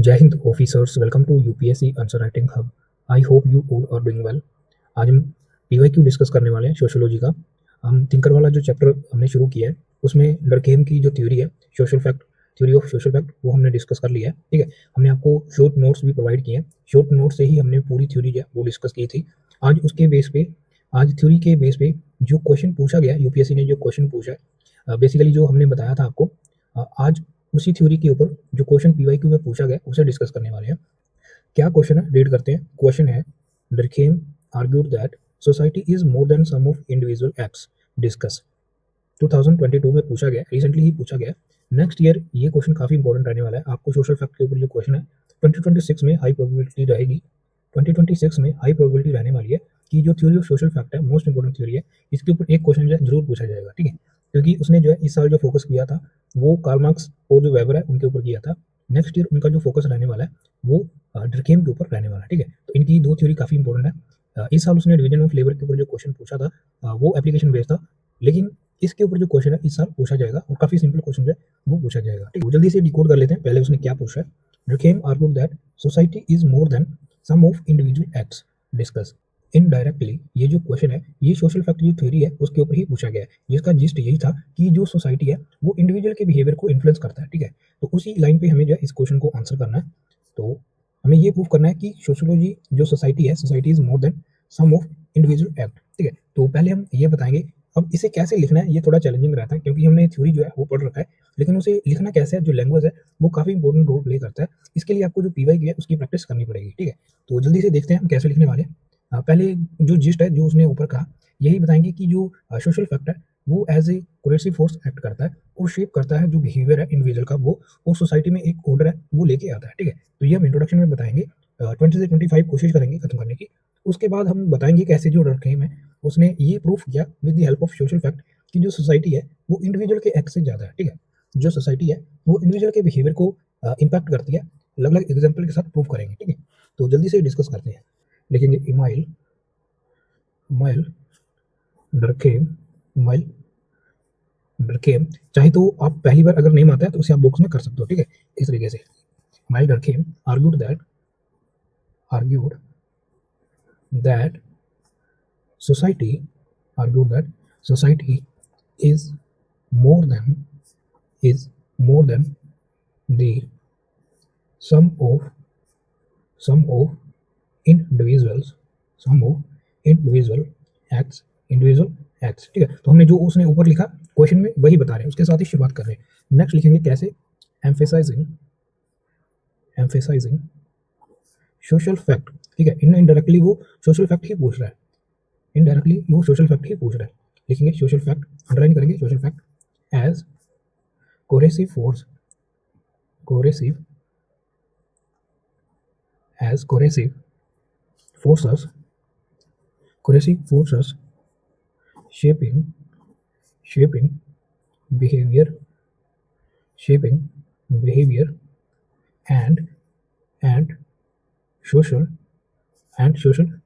जय Hind officers, welcome to UPSC answer writing hub. I hope you all are doing well. आज हम PYQ discuss करने वाले हैं सोशियोलॉजी का। हम थिंकर वाला जो चैप्टर हमने शुरू किया है उसमें डरकेम की जो थ्योरी है, social fact, theory of social fact, वो हमने डिस्कस कर लिया है। ठीक है, हमने आपको शॉर्ट नोट्स भी प्रोवाइड किए हैं। शॉर्ट नोट से ही हमने पूरी थ्योरी जो है वो डिस्कस की थी। आज उसके बेस पे, आज थ्योरी के बेस पे जो क्वेश्चन पूछा गया, यूपीएससी ने जो क्वेश्चन पूछा है, बेसिकली जो हमने बताया था आपको, आज उसी थ्योरी के ऊपर जो क्वेश्चन पीवाईक्यू में पूछा गया उसे डिस्कस करने वाले हैं। क्या क्वेश्चन है, रीड करते हैं। क्वेश्चन है, Durkheim argued that society is more than sum of individual acts. Discuss 2022 में पूछा गया, रिसेंटली ही पूछा गया। नेक्स्ट ईयर ये क्वेश्चन काफी इंपॉर्टेंट रहने वाला है। आपको सोशल फैक्ट के ऊपर जो क्वेश्चन है 2026 में हाई प्रोबेबिलिटी रहेगी। 2026 में हाई प्रोबेबिलिटी रहने वाली है कि जो थ्योरी ऑफ सोशल फैक्ट है, मोस्ट इंपॉर्टेंट थ्योरी है, इसके ऊपर एक क्वेश्चन जो है जरूर पूछा जाएगा। ठीक है, क्योंकि उसने जो है इस साल जो फोकस किया था वो कार्ल मार्क्स और जो वेबर है उनके ऊपर किया था। नेक्स्ट ईयर उनका जो फोकस रहने वाला है वो डरखेम के ऊपर रहने वाला है। ठीक है, तो इनकी दो थ्योरी काफी इंपॉर्टेंट है। इस साल उसने डिवीजन ऑफ लेबर के ऊपर जो क्वेश्चन पूछा था वो एप्लीकेशन बेस्ड था, लेकिन इसके ऊपर जो क्वेश्चन है इस साल पूछा जाएगा और काफी सिंपल क्वेश्चन है वो पूछा जाएगा। ठीक है, जल्दी से डिकोड कर लेते हैं पहले उसने क्या पूछा है। Durkheim argued that society is more than sum of individual acts. Discuss indirectly ये जो क्वेश्चन है ये सोशल फैक्ट जो थ्योरी है उसके ऊपर ही पूछा गया है, जिसका जिस्ट यही था कि जो सोसाइटी है वो इंडिविजुअल के बिहेवियर को इन्फ्लुएंस करता है। ठीक है, तो उसी लाइन पे हमें जो है इस क्वेश्चन को आंसर करना है। तो हमें ये प्रूव करना है कि सोशियोलॉजी जो सोसाइटी है, society is more than sum of individual act. ठीक है, तो पहले हम ये बताएंगे। अब इसे कैसे लिखना है ये थोड़ा चैलेंजिंग रहता है, क्योंकि हमने थ्योरी जो है वो पढ़ रखा है, लेकिन उसे लिखना कैसे है, जो लैंग्वेज है वो काफी इंपॉर्टेंट रोल प्ले करता है। इसके लिए आपको जो पीवाई है उसकी प्रैक्टिस करनी पड़ेगी। ठीक है, तो जल्दी से देखते हैं हम कैसे लिखने वाले हैं। पहले जो जिस्ट है जो उसने ऊपर कहा, यही बताएंगे कि जो सोशल फैक्ट है वो as a coercive force act करता है और शेप करता है जो बिहेवियर है इंडिविजुअल का वो, और सोसाइटी में एक ऑर्डर है वो लेके आता है। ठीक है, तो ये हम इंट्रोडक्शन में बताएंगे। 20 से 25 कोशिश करेंगे खत्म करने की। उसके बाद हम बताएंगे कैसे जो डरखेम है उसने ये प्रूफ किया with the help of social fact कि जो सोसाइटी है वो इंडिविजुअल के एक्ट से ज़्यादा है। ठीक है, जो सोसाइटी है वो इंडिविजुअल के बिहेवियर को इम्पैक्ट करती है। अलग अलग एग्जाम्पल के साथ प्रूफ करेंगे। ठीक है, तो जल्दी से डिस्कस करते हैं। लिखेंगे इमाइल माइल डरखेम, माइल डरखेम। चाहे तो आप पहली बार अगर नेम आता है तो उसे आप बॉक्स में कर सकते हो। ठीक है, इस तरीके से Emile Durkheim argued that society argued that society is more than more than the sum of individuals sum of individual acts। ठीक है, तो हमने जो उसने ऊपर लिखा क्वेश्चन में वही बता रहे हैं, उसके साथ ही शुरुआत कर रहे हैं। नेक्स्ट लिखेंगे कैसे, एम्फेसाइजिंग सोशल फैक्ट। ठीक है, इनडायरेक्टली वो सोशल फैक्ट ही पूछ रहा है, इनडायरेक्टली वो सोशल फैक्ट ही पूछ रहा है। लिखेंगे सोशल फैक्ट, अंडरलाइन करेंगे social fact as coercive force, coercive as coercive forces shaping behaviour and social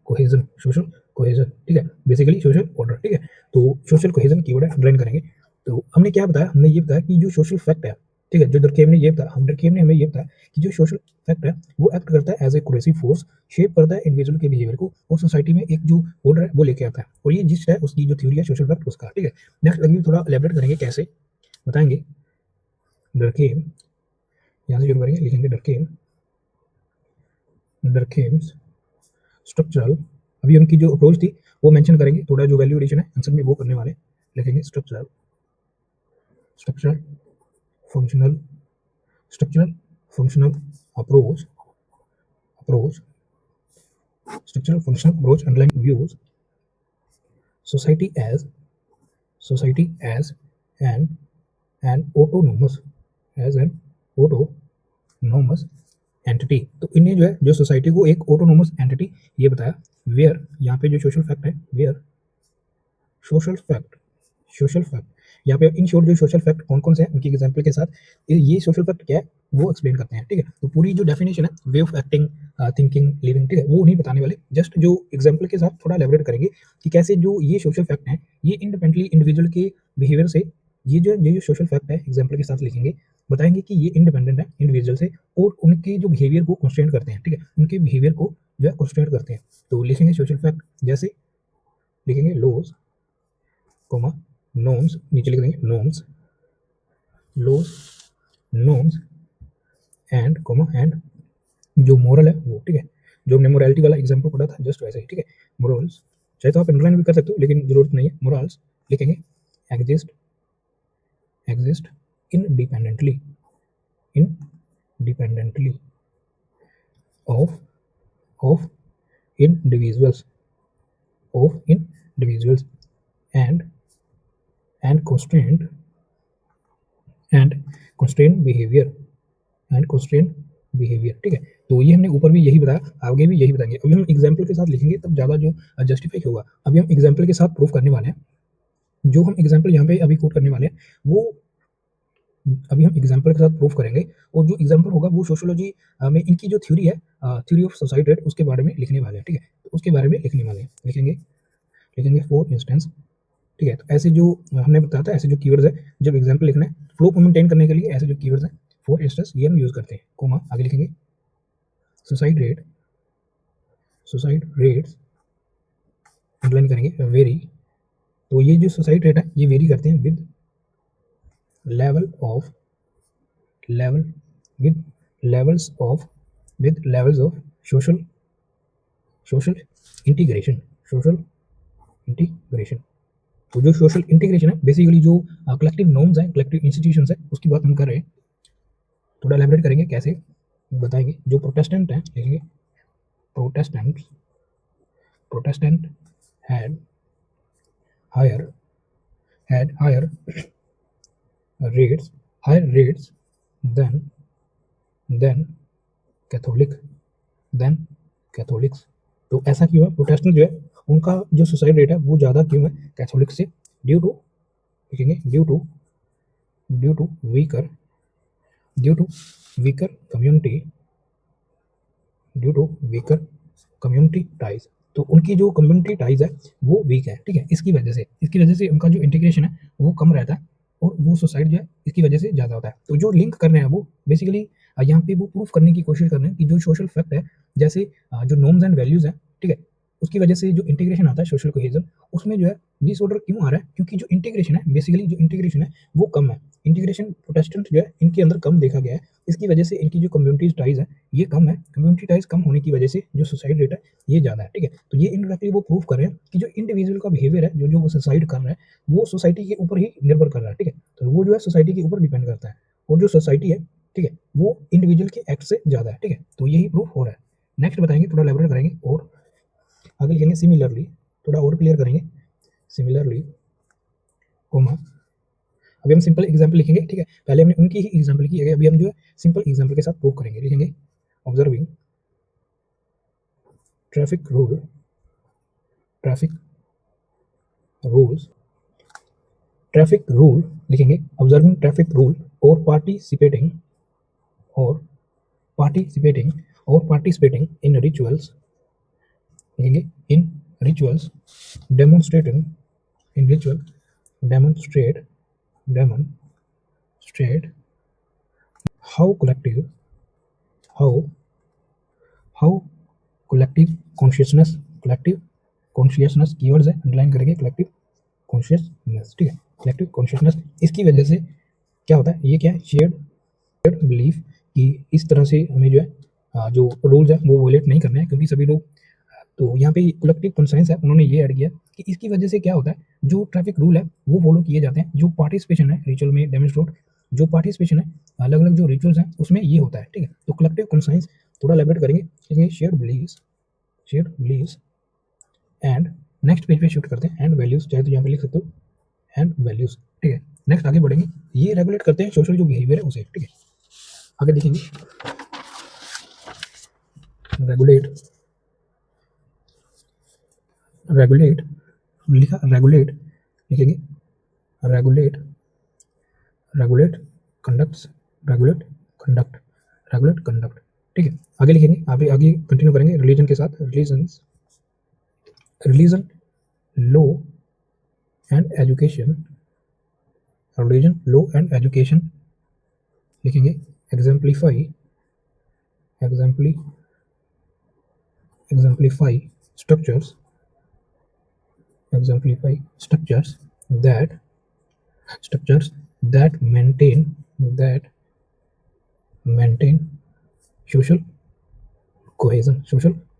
cohesion. ठीक है, बेसिकली सोशल ऑर्डर। ठीक है, तो सोशल कोहेजन कीवर्ड है, अंडरलाइन करेंगे। तो हमने क्या बताया, हमने ये बताया कि जो सोशल फैक्ट है, ठीक है, जो डरखेम ने ये बताया, डरखेम ने हमें ये बताया कि जो सोशल फैक्ट है वो एक्ट करता है as a coercive force, shape करता है इंडिविजुअल के बिहेवियर को और सोसाइटी में एक जो ऑर्डर है वो लेके आता है, और ये जिस है उसकी जो थ्योरी है सोशल फैक्ट उसका। ठीक है, नेक्स्ट अगली थोड़ा एलेबरेट करेंगे, कैसे बताएंगे। डरखेम, यहाँ से शुरू करेंगे, लिखेंगे डरखेम्स स्ट्रक्चरल, अभी उनकी जो अप्रोच थी वो मेंशन करेंगे, थोड़ा जो वैल्यू एडिशन है आंसर में वो करने वाले। लिखेंगे structural functional approach structural functional approach underline views society as an autonomous entity. तो इन्हें जो है जो सोसाइटी को एक ऑटोनोमस एंटिटी ये बताया। वेयर, यहाँ पे जो सोशल फैक्ट है, वेयर सोशल फैक्ट यहाँ पे इन शॉर्ट जो सोशल फैक्ट कौन कौन से हैं उनकी एग्जांपल के साथ ये सोशल फैक्ट क्या है वो एक्सप्लेन करते हैं। ठीक है, तो पूरी जो डेफिनेशन है, way of acting, thinking, living, ठीक है, वो नहीं बताने वाले, जस्ट जो एग्जांपल के साथ थोड़ा एलेबोरेट करेंगे कि कैसे जो ये सोशल फैक्ट हैं ये इंडिपेंडेंटली इंडिविजुअल के बिहेवियर से ये जो सोशल फैक्ट है एग्जाम्पल के साथ लिखेंगे, बताएंगे कि ये इंडिपेंडेंट है इंडिविजुअल से और उनके जो बिहेवियर को कंस्ट्रेंट करते हैं, ठीक है, उनके बिहेवियर को जो है कंस्ट्रेंट करते हैं। तो लिखेंगे सोशल फैक्ट, जैसे लिखेंगे लॉज कोमा नॉर्म्स, नीचे लिख देंगे norms, laws norms and comma and जो मोरल है वो, ठीक है, जो हमने मोरालिटी वाला एग्जाम्पल पढ़ा था जस्ट वैसे ही, ठीक है, मोरल्स, चाहे तो आप अंडरलाइन भी कर सकते हो लेकिन जरूरत नहीं है, मोरल्स लिखेंगे exist exist independently of of individuals and constraint behavior ठीक है। तो ये हमने ऊपर भी यही बताया, आगे भी यही बताएंगे। अभी हम एग्जाम्पल के साथ लिखेंगे तब ज़्यादा जो जस्टिफाई होगा। अभी हम एग्जाम्पल के साथ प्रूफ करने वाले हैं। जो हम एग्जाम्पल यहाँ पे अभी कोट करने वाले हैं वो अभी हम एग्जाम्पल के साथ प्रूफ करेंगे, और जो एग्जाम्पल होगा वो सोशियोलॉजी में इनकी जो थ्योरी है, थ्योरी ऑफ सोसाइटी, उसके बारे में लिखने वाले हैं, ठीक है। तो उसके बारे में लिखने वाले हैं, लिखेंगे फॉर इंस्टेंस, ठीक है। तो ऐसे जो हमने बताया था, ऐसे जो कीवर्ड्स है जब एग्जाम्पल लिखना है फ्लो को मेंटेन करने के लिए, ऐसे जो कीवर्ड्स है फॉर इंस्टेंस ये हम यूज करते हैं, कोमा आगे लिखेंगे सुसाइड रेट्स अंडरलाइन करेंगे वेरी। तो ये जो सुसाइड रेट है ये वेरी करते हैं with levels of social integration। तो जो सोशल इंटीग्रेशन है बेसिकली जो कलेक्टिव नॉर्म्स है, कलेक्टिव इंस्टीट्यूशंस है, उसकी बात हम कर रहे हैं। थोड़ा एलैबोरेट करेंगे, कैसे बताएंगे। जो प्रोटेस्टेंट है लिखेंगे Protestant had higher rates than Catholics. तो ऐसा क्यों है, प्रोटेस्टेंट जो है उनका जो सुसाइड रेट है वो ज़्यादा क्यों है कैथोलिक से, due to weaker community ties. तो उनकी जो कम्युनिटी टाइज है वो वीक है, ठीक है। इसकी वजह से उनका जो इंटीग्रेशन है वो कम रहता है और वो सुसाइड जो है इसकी वजह से ज़्यादा होता है। तो जो लिंक कर रहे हैं वो बेसिकली यहाँ पे वो प्रूफ करने की कोशिश कर रहे हैं कि जो सोशल फैक्ट है, जैसे जो नॉर्म्स एंड वैल्यूज है, ठीक है, उसकी वजह से जो इंटीग्रेशन आता है सोशल कोहेजन, उसमें जो है डिसऑर्डर क्यों आ रहा है, क्योंकि जो इंटीग्रेशन है बेसिकली जो इंटीग्रेशन है वो कम है। इंटीग्रेशन प्रोटेस्टेंट जो है इनके अंदर कम देखा गया है, इसकी वजह से इनकी जो कम्युनिटी टाइज है ये कम है। कम्युनिटी टाइज कम होने की वजह से जो सुसाइड रेट है ये ज़्यादा है, ठीक है। तो ये इनडायरेक्टली वो प्रूव कर रहे हैं कि जो इंडिविजुअल का बिहेवियर है, जो वो सुसाइड कर रहा है वो सोसाइटी के ऊपर ही निर्भर कर रहा है, ठीक है। तो वो जो है सोसाइटी के ऊपर डिपेंड करता है, और जो सोसाइटी है, ठीक है, वो इंडिविजुअल के एक्ट से ज़्यादा है, ठीक है। तो यही प्रूफ हो रहा है। नेक्स्ट बताएंगे, थोड़ा एलैबोरेट करेंगे और आगे लिखेंगे सिमिलरली, थोड़ा और क्लियर करेंगे सिमिलरली कोमा। अभी हम सिंपल एग्जांपल लिखेंगे, ठीक है। पहले हमने उनकी ही एग्जांपल की है, अभी हम जो है सिंपल एग्जांपल के साथ प्रूव करेंगे। लिखेंगे ऑब्जर्विंग ट्रैफिक रूल लिखेंगे ऑब्जर्विंग ट्रैफिक रूल और पार्टिसिपेटिंग इन रिचुअल्स, लिखेंगे in rituals demonstrate how collective consciousness keywords है, अंडरलाइन करेंगे कलेक्टिव कॉन्शियसनेस, ठीक है। कलेक्टिव कॉन्शियसनेस, इसकी वजह से क्या होता है, ये क्या है, शेयर्ड बिलीफ कि इस तरह से हमें जो है जो रूल्स है वो वोलेट नहीं करना है, क्योंकि सभी लोग, तो यहाँ पे कलेक्टिव कॉन्शियस है, उन्होंने ये ऐड किया कि इसकी वजह से क्या होता है, जो ट्रैफिक रूल है वो फॉलो किए जाते हैं, जो पार्टिसिपेशन है रिचुअल में डेमोन्स्ट्रेट, जो पार्टिसिपेशन है अलग अलग जो रिचुअल्स हैं उसमें ये होता है, ठीक है। तो कलेक्टिव कॉन्शियस थोड़ा एलैबोरेट करेंगे, shared believes and next page पे शिफ्ट करते हैं एंड वैल्यूज, चाहे तो यहाँ पे लिख सकते हो एंड वैल्यूज, ठीक है। नेक्स्ट आगे बढ़ेंगे, ये रेगुलेट करते हैं सोशल जो बिहेवियर है उसे, ठीक है। आगे देखेंगे रेगुलेट लिखा, लिखेंगे रेगुलेट कंडक्ट, ठीक है। आगे लिखेंगे, आगे कंटिन्यू करेंगे रिलीजन के साथ, religion law and education religion, law and education लिखेंगे exemplify structures that maintain social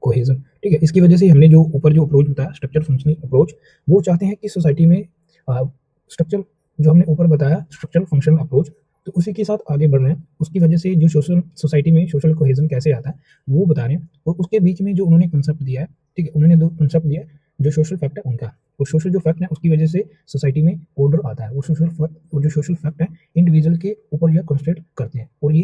cohesion. ठीक है, इसकी वजह से हमने जो ऊपर जो अप्रोच बताया स्ट्रक्चर फंक्शनिंग अप्रोच, वो चाहते हैं कि सोसाइटी में स्ट्रक्चर जो हमने ऊपर बताया स्ट्रक्चरल फंक्शनल अप्रोच, तो उसी के साथ आगे बढ़ रहे हैं। उसकी वजह से जो सोसाइटी में सोशल कोहेजन कैसे आता है वो बता रहे हैं। और उसके बीच में जो उन्होंने कंसेप्ट दिया है, ठीक है, उन्होंने 2 कंसेप्ट दिया है, जो सोशल फैक्ट है उनका, और सोशल जो फैक्ट है उसकी वजह से सोसाइटी में ऑर्डर आता है। वो जो सोशल फैक्ट है इंडिविजुअल के ऊपर यह कंस्ट्रेट करते हैं, और ये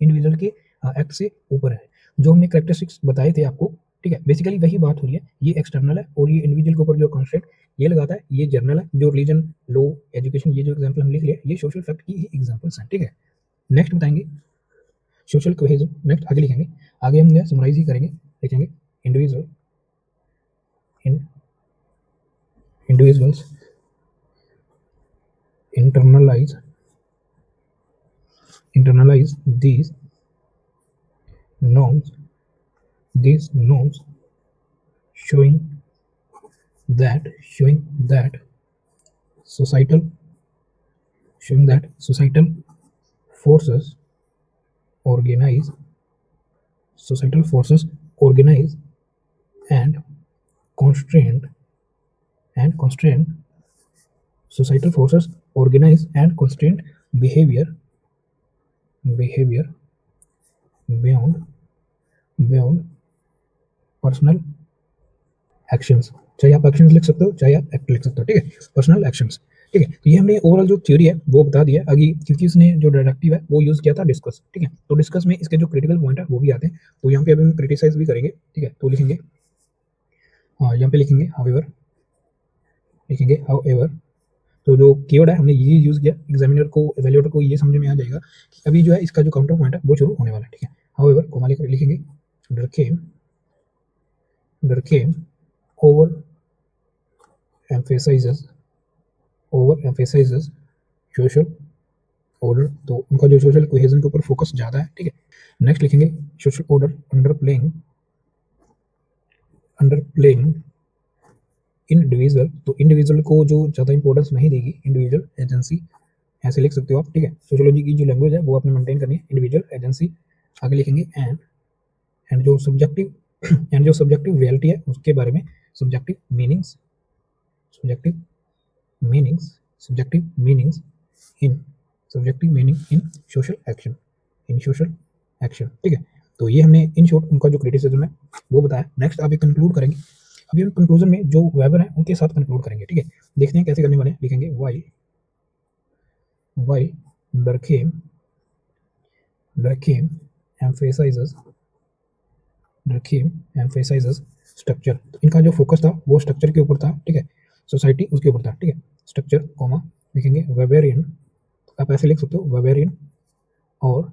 इंडिविजुअल के एक्ट से ऊपर है। जो हमने कैरेक्टरिस्टिक्स बताए थे आपको, ठीक है, बेसिकली वही बात हो रही है। ये एक्सटर्नल है और ये इंडिविजुअल के ऊपर जो कंस्ट्रेंट ये लगाता है ये जर्नल है। जो रिलीजन, लॉ, एजुकेशन, ये जो एग्जांपल हम लिख लिए ये सोशल फैक्ट की ही एग्जांपल्स हैं। ठीक है, नेक्स्ट बताएंगे सोशल कोहेजन। नेक्स्ट आगे लिखेंगे, आगे हम समराइज ही करेंगे, लिखेंगे individuals internalize these norms showing that societal forces organize and constrain societal forces organize and constrain behavior beyond personal actions. चाहे आप एक्शंस लिख सकते हो, चाहे आप एक्ट लिख सकते हो। ठीक है, पर्सनल एक्शंस। ठीक है, तो ये हमने ओवरऑल जो थ्योरी है वो बता दिया। आगे क्योंकि उसने जो डायरेक्टिव है वो यूज किया था डिस्कस। ठीक है, तो डिस्कस में इसके जो क्रिटिकल पॉइंट है वो भी आते हैं, तो यहाँ पे अभी हम क्रिटिसाइज भी करेंगे। ठीक है, तो लिखेंगे, हाँ यहाँ पे लिखेंगे हाउएवर, तो जो कीवर्ड है हमने ये यूज किया, एग्जामिनर को, एवेल्युएटर को ये समझ में आ जाएगा कि अभी जो है इसका जो काउंटर पॉइंट है वो शुरू होने वाला है। ठीक है, हाउएवर कोमा लिखेंगे, Durkheim over emphasizes social order, तो उनका जो सोशल कोहेजन के ऊपर फोकस ज्यादा है। ठीक है, नेक्स्ट लिखेंगे सोशल ऑर्डर अंडरप्लेइंग इंडिविजुअल, तो इंडिविजुअल को जो ज्यादा इंपॉर्टेंस नहीं देगी, इंडिविजुअल एजेंसी ऐसे लिख सकते हो आप। ठीक है, सोशियोलॉजी की जो लैंग्वेज है वो आपने मेंटेन करनी है, इंडिविजुअल एजेंसी। आगे लिखेंगे एंड जो सब्जेक्टिव रियलिटी है उसके बारे में, सब्जेक्टिव मीनिंग्स इन सोशल एक्शन। ठीक है, तो ये हमने इन शॉर्ट उनका जो क्रिटिसिज्म है वो बताया। नेक्स्ट अभी कंक्लूड करेंगे, अभी हम कंक्लूजन में जो वेबर है उनके साथ कंक्लूड करेंगे। ठीक है, देखते हैं कैसे करने वाले हैं। लिखेंगे वाई Durkheim emphasizes स्ट्रक्चर, इनका जो फोकस था वो स्ट्रक्चर के ऊपर था। ठीक है, सोसाइटी उसके ऊपर था। ठीक है, स्ट्रक्चर कॉमा लिखेंगे वेबेरियन, आप ऐसे लिख सकते हो वेबेरियन और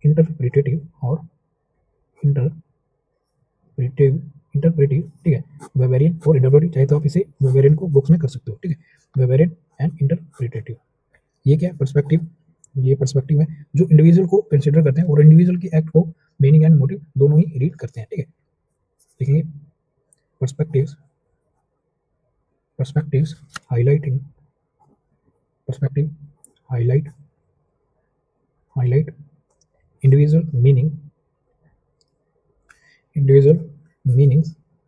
इंटरप्रिटेटिव। ठीक है, वेबेरियन और इंटरप्रेटिव, चाहे तो आप इसे वेबेरियन को बुक्स में कर सकते हो। ठीक है, वेबेरियन एंड इंटरप्रिटेटिव, ये क्या पर्सपेक्टिव, ये पर्सपेक्टिव है जो इंडिविजुअल को कंसीडर करते हैं और इंडिविजुअल की एक्ट को मीनिंग एंड मोटिव दोनों ही रीड करते हैं। ठीक है, लिखेंगे perspectives highlight individual meanings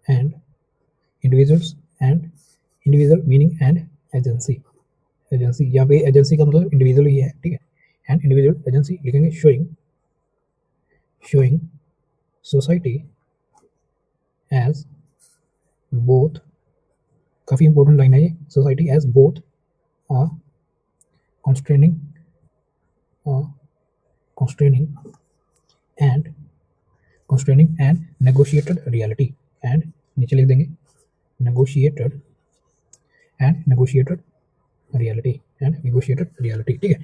and individual meaning and agency. यहाँ पे एजेंसी का मतलब इंडिविजुअल ही है। ठीक है, एंड इंडिविजुअल एजेंसी लिखेंगे शोइंग सोसाइटी एज बोथ, काफी इंपॉर्टेंट लाइन है ये, society as both constraining and negotiated reality, and नीचे लिख देंगे negotiated reality। ठीक है,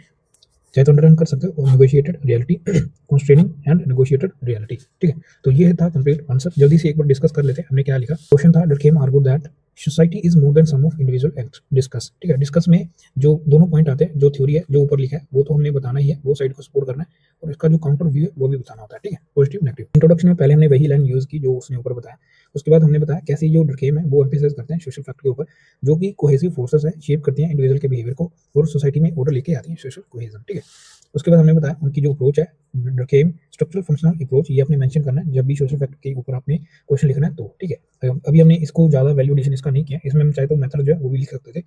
चाहे तो अंडरलाइन कर सकते हो, negotiated reality, constraining and negotiated reality. ठीक है, तो ये था कंप्लीट आंसर। जल्दी से एक बार डिस्कस कर लेते हैं हमने क्या लिखा। क्वेश्चन था Durkheim argued that society is more than sum of individual act discuss, ठीक है। डिस्कस में जो दोनों पॉइंट आते हैं, जो थ्योरी है, जो ऊपर लिखा है, वो तो हमने बताना ही है, वो साइड को सपोर्ट करना है, और इसका जो काउंटर व्यू है वो भी बताना होता है, ठीक है, पॉजिटिव नेगेटिव। इंट्रोडक्शन में पहले हमने वही लाइन यूज की जो उसने ऊपर बताया। उसके बाद हमने बताया कैसे जो डरकेम है वो एम्फेसाइज करते हैं सोशल फैक्टर के ऊपर, जो कि कोहेसिव फोर्सेस है, शेप करती हैं इंडिविजुअल के बिहेवियर को और सोसाइटी में ऑर्डर लेके आती है, सोशल कोहेजन, ठीक है। उसके बाद हमने बताया उनकी जो अप्रोच है डरकेम स्ट्रक्चरल फंक्शनल अप्रोच, ये आपने मेंशन करना है जब भी सोशल फैक्टर के ऊपर आपने क्वेश्चन लिखना है तो, ठीक है। अभी हमने इसको ज़्यादा वैल्यूडेशन इसका नहीं किया, इसमें हम चाहे तो मेथड जो है वो भी लिख सकते थे।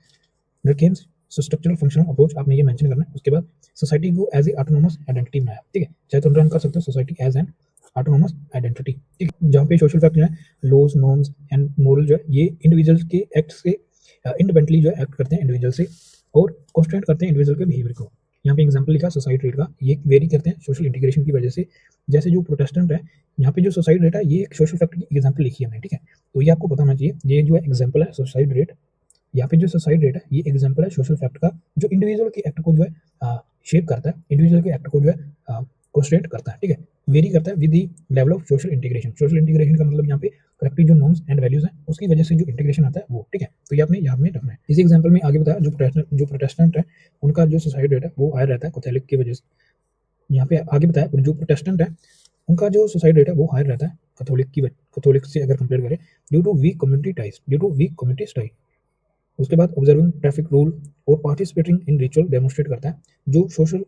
डरकेम्स स्ट्रक्चरल फंक्शनल अप्रोच आपने ये मेंशन करना है। उसके बाद सोसाइटी को एज ए ऑटोनोमस आइडेंटिटी बनाया, ठीक है, चाहे तो रन कर सकते हो society as an autonomous identity, ठीक है, जहाँ पे सोशल फैक्टर जो है लॉज नॉर्म्स एंड मोरल जो है ये इंडिविजुअल के एक्ट से इंडिपेंडेंटली जो है एक्ट करते हैं इंडिविजुअल से और कॉन्स्टेंट करते हैं इंडिविजुअल के बिहेवियर को। यहाँ पे एग्जांपल लिखा सोसाइटी रेट का, ये वेरी करते हैं सोशल इंटीग्रेशन की वजह से। जैसे जो प्रोटेस्टेंट है, यहाँ पे जो सोसाइटी रेट है ये एक सोशल फैक्टर की एग्जांपल लिखी है हमने, ठीक है, तो ये आपको पता होना चाहिए। ये जो है एग्जांपल है सोसाइटी रेट, यहाँ पे जो सोसाइटी रेट है ये एग्जांपल है सोशल फैक्टर का, जो इंडिविजुअल के एक्ट को जो है शेप करता है, इंडिविजुअल के एक्ट को जो है कॉन्स्टेंट करता है, ठीक है, वेरी करता है with the level of social integration. Social integration का मतलब यहाँ पे कलेक्टिव जो नॉर्म्स एंड वैल्यूज हैं उसकी वजह से जो इंटीग्रेशन आता है वो, ठीक है, तो ये आपने याद में रखना है। इसी एग्जांपल में आगे बताया जो प्रोटेस्टेंट है उनका जो सोसाइटी रेट है वो हाई रहता है कैथोलिक की वजह से। यहाँ पे आगे बताया जो प्रोटेस्टेंट है उनका जो सुसाइड रेट है वो हाई रहता है कैथोलिक से अगर कंपेयर करें, due to weak community ties. उसके बाद ऑब्जर्विंग ट्रैफिक रूल और पार्टिसिपेटिंग इन रिचुअल डेमोन्स्ट्रेट करता है, जो सोशल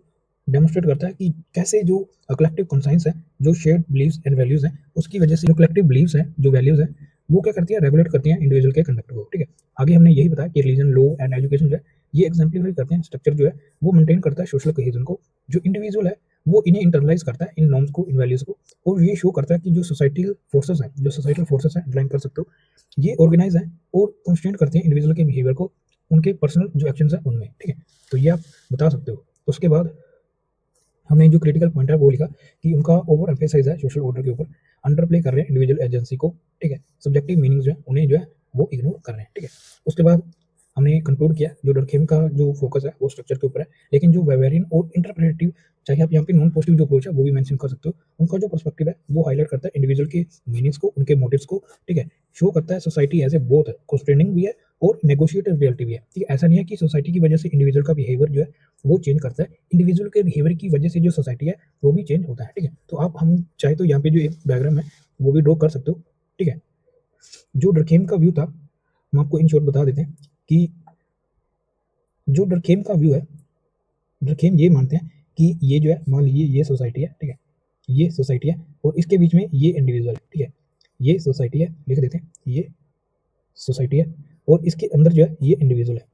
डेमोन्स्ट्रेट करता है कि कैसे जो कलेक्टिव कॉन्साइंस है, जो शेयर्ड बिलीव्स एंड वैल्यूज हैं, उसकी वजह से जो कलेक्टिव बिलीव्स हैं, जो वैल्यूज हैं, वो क्या करती है, रेगुलेट करती हैं इंडिविजुअल के कंडक्ट को, ठीक है। आगे हमने यही बताया कि रिलीजन, लॉ एंड एजुकेशन जो है ये एग्जाम्पलीफाई करते हैं स्ट्रक्चर जो है वो मेंटेन करता है सोशल कोहेजन को। जो इंडिविजुअल है वो इन्हें इंटरलाइज करता है इन नॉर्म्स को, इन वैल्यूज को, और ये शो करता है कि जो सोसाइटल फोर्सेस हैं ड्राइंग कर सकते हो, ये ऑर्गेनाइज है और कॉन्स्टेंट करते हैं इंडिविजुअल के बिहेवियर को, उनके पर्सनल जो एक्शंस है उनमें, ठीक है, तो ये आप बता सकते हो। उसके बाद हमने जो क्रिटिकल पॉइंट है वो लिखा कि उनका ओवर एम्फेसाइज है सोशल ऑर्डर के ऊपर, अंडर प्ले कर रहे हैं इंडिविजुअल एजेंसी को, ठीक है, सब्जेक्टिव मीनिंग जो है उन्हें जो है वो इग्नोर कर रहे हैं, ठीक है। उसके बाद हमने कंक्लूड किया जो डरखेम का जो फोकस है वो स्ट्रक्चर के ऊपर है, लेकिन जो वेवेरियन और इंटरप्रेटिव, चाहे आप यहाँ पे नॉन पॉजिटिव जो अप्रोच है वो भी मेंशन कर सकते हो, उनका जो पर्सपेक्टिव है वो हाईलाइट करता है इंडिविजुअल के मीनिंग्स को, उनके मोटिव्स को, ठीक है, शो करता है society as a both constraining भी है और नेगोशिएटिव रियलिटी भी है, ठीक है। ऐसा नहीं है कि सोसाइटी की वजह से इंडिविजुअल का बिहेवियर जो है वो चेंज करता है, इंडिविजुअल के बिहेवियर की वजह से जो सोसाइटी है वो भी चेंज होता है, ठीक है। तो आप हम चाहे तो यहाँ पे जो एक डायग्राम है वो भी ड्रॉ कर सकते हो, ठीक है। जो डरखेम का व्यू था हम आपको इन शॉर्ट बता देते हैं कि जो डरखेम का व्यू है, डरखेम ये मानते हैं कि ये जो है, मान लीजिए ये सोसाइटी है, ठीक है, ये सोसाइटी है और इसके बीच में ये इंडिविजुअल है, ठीक है, ये सोसाइटी है, लिख देते हैं ये सोसाइटी है और इसके अंदर जो है ये इंडिविजुअल है,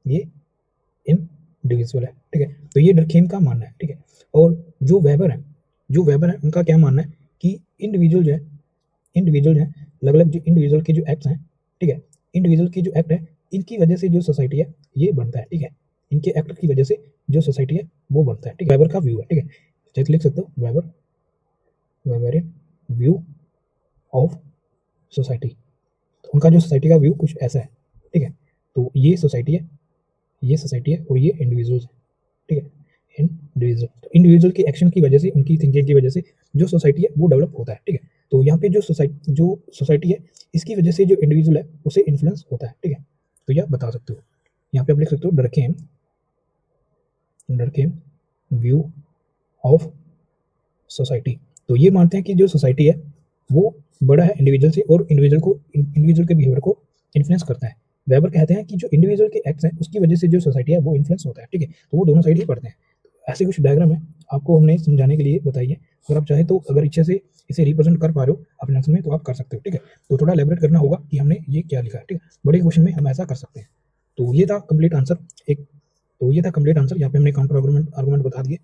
ये इंडिविजुअल है, ठीक है। तो ये डरखेम का मानना है, ठीक है। और जो वेबर है उनका क्या मानना है कि इंडिविजुअल जो है अलग अलग जो इंडिविजुअल के जो एक्ट्स हैं, ठीक है, इंडिविजुअल के जो एक्ट है इनकी वजह से जो सोसाइटी है ये बनता है, ठीक है, इनके एक्ट की वजह से जो सोसाइटी है वो बनता है, ठीक है। वेबर का व्यू है, ठीक है, जैसे लिख सकते हो वेबरियन व्यू ऑफ सोसाइटी। तो उनका जो सोसाइटी का व्यू कुछ ऐसा है, ठीक है। तो ये सोसाइटी है और ये इंडिविजुअल्स है, ठीक है, इंडिविजुअल के एक्शन की वजह से, उनकी थिंकिंग की वजह से जो सोसाइटी है वो डेवलप होता है, ठीक है। तो यहाँ पे जो सोसाइटी है इसकी वजह से जो इंडिविजुअल है उसे इन्फ्लुएंस होता है, ठीक है। तो यह बता सकते हो, यहाँ पे आप लिख सकते हो डरखेम व्यू ऑफ सोसाइटी। तो ये मानते हैं कि जो सोसाइटी है वो बड़ा है इंडिविजुअल से और इंडिविजुअल के बिहेवियर को इन्फ्लुएंस करता है। वेबर कहते हैं कि जो इंडिविजुअल के एक्ट्स हैं उसकी वजह से जो सोसाइटी है वो इन्फ्लुएंस होता है, ठीक है। तो वो दोनों साइड ही पढ़ते हैं। तो ऐसे कुछ डायग्राम है आपको हमने समझाने के लिए बताइए, अगर आप चाहे तो अगर इच्छा से इसे रिप्रेजेंट कर पा रहे हो अपने आंसर में तो आप कर सकते हो, ठीक है। तो थोड़ा एलेबोरेट करना होगा कि हमने ये क्या लिखा है, ठीक है, बड़े क्वेश्चन में हम ऐसा कर सकते हैं। तो ये था कंप्लीट आंसर यहाँ पे हमने काउंटर आर्गुमेंट बता दिए।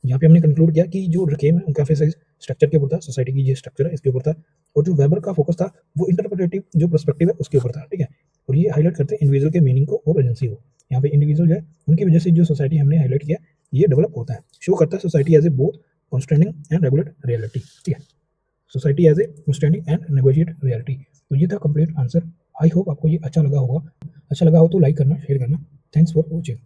यहाँ पे हमने कंक्लूड किया कि जो डरखेम है उनका एम्फेसाइज स्ट्रक्चर के ऊपर था, सोसाइटी की जो स्ट्रक्चर है इसके ऊपर था, और जो वेबर का फोकस था वो इंटरप्रेटिव जो पर्सपेक्टिव है उसके ऊपर था, ठीक है। और ये हाईलाइट करते हैं इंडिविजुअल के मीनिंग को और एजेंसी को। यहाँ पे इंडिविजुअल जो है उनकी वजह से जो सोसाइटी हमने हाईलाइट किया ये डेवलप होता है, शो करता है society as a both constituting and regulate reality, ठीक है, society as a constituting and negotiate reality. तो ये था कंप्लीट आंसर। आई होप आपको ये अच्छा लगा हो तो लाइक करना, शेयर करना। Thanks for watching.